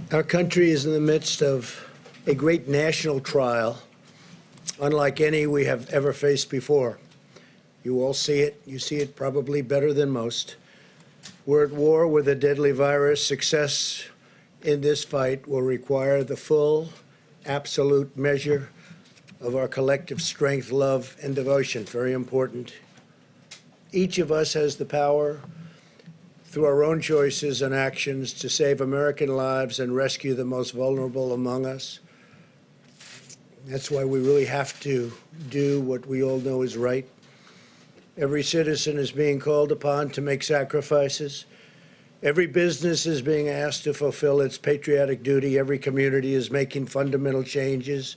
Our country is in the midst of a great national trial, unlike any we have ever faced before. You all see it. You see it probably better than most. We're at war with a deadly virus. Success in this fight will require the full, absolute measure of our collective strength, love, and devotion. Very important. Each of us has the power, through our own choices and actions, to save American lives and rescue the most vulnerable among us. That's why we really have to do what we all know is right. Every citizen is being called upon to make sacrifices. Every business is being asked to fulfill its patriotic duty. Every community is making fundamental changes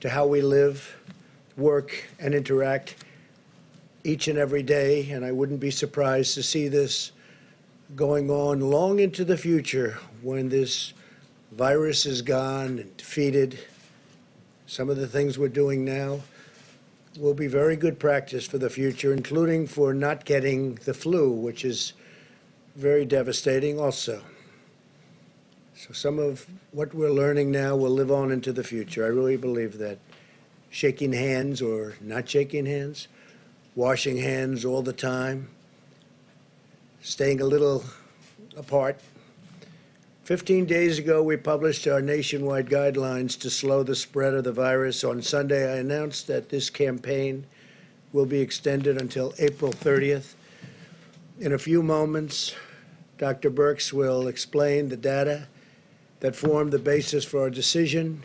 to how we live, work, and interact each and every day. And I wouldn't be surprised to see this going on long into the future when this virus is gone and defeated. Some of the things we're doing now will be very good practice for the future, including for not getting the flu, which is very devastating also. So some of what we're learning now will live on into the future. I really believe that. Shaking hands or not shaking hands, washing hands all the time, staying a little apart. 15 days ago, we published our nationwide guidelines to slow the spread of the virus. On Sunday, I announced that this campaign will be extended until April 30th. In a few moments, Dr. Birx will explain the data that formed the basis for our decision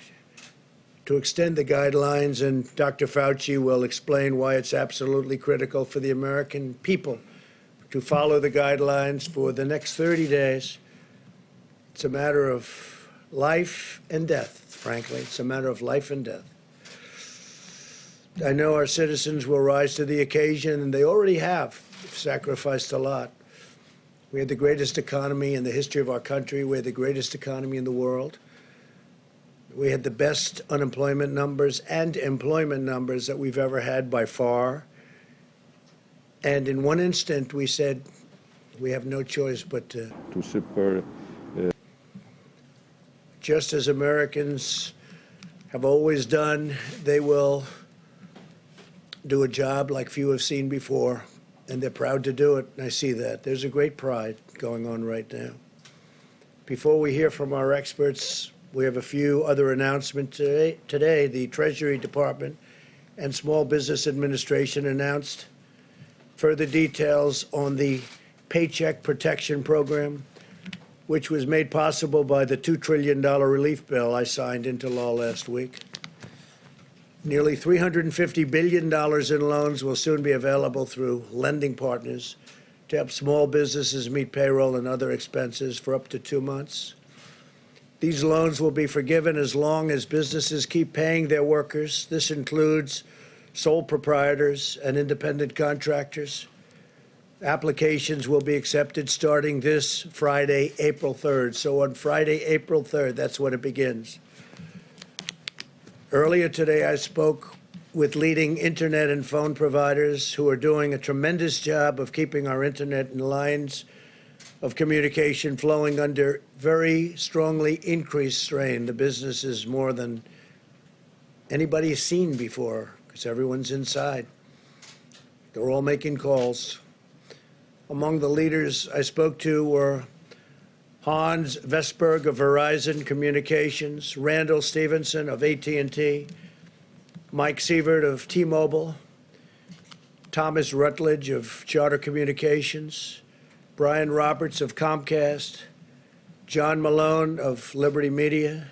to extend the guidelines, and Dr. Fauci will explain why it's absolutely critical for the American people to follow the guidelines for the next 30 days. It's a matter of life and death, frankly. It's a matter of life and death. I know our citizens will rise to the occasion, and they already have sacrificed a lot. We had the greatest economy in the history of our country. We had the greatest economy in the world. We had the best unemployment numbers and employment numbers that we've ever had by far. And in one instant, we said, we have no choice but to support. Just as Americans have always done, they will do a job like few have seen before, and they're proud to do it, and I see that. There's a great pride going on right now. Before we hear from our experts, we have a few other announcements today. The Treasury Department and Small Business Administration announced further details on the Paycheck Protection Program, which was made possible by the $2 trillion relief bill I signed into law last week. Nearly $350 billion in loans will soon be available through lending partners to help small businesses meet payroll and other expenses for up to 2 months. These loans will be forgiven as long as businesses keep paying their workers. This includes sole proprietors and independent contractors. Applications will be accepted starting this Friday, April 3rd. So on Friday, April 3rd, that's when it begins. Earlier today, I spoke with leading internet and phone providers who are doing a tremendous job of keeping our internet and lines of communication flowing under very strongly increased strain. The business is more than anybody's seen before because everyone's inside. They're all making calls. Among the leaders I spoke to were Hans Vestberg of Verizon Communications, Randall Stevenson of AT&T, Mike Sievert of T-Mobile, Thomas Rutledge of Charter Communications, Brian Roberts of Comcast, John Malone of Liberty Media,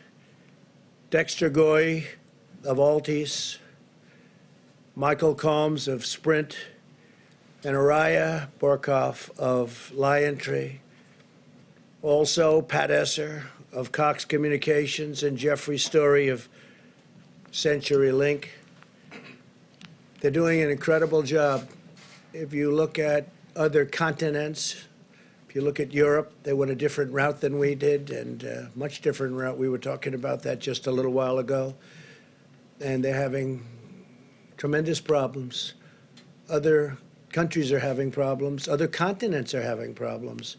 Dexter Goy of Altice, Michael Combs of Sprint, and Araya Borkoff of LionTree. Also, Pat Esser of Cox Communications and Jeffrey Story of CenturyLink. They're doing an incredible job. If you look at other continents, if you look at Europe, they went a different route than we did, and a much different route. We were talking about that just a little while ago. And they're having tremendous problems. Other countries are having problems. Other continents are having problems.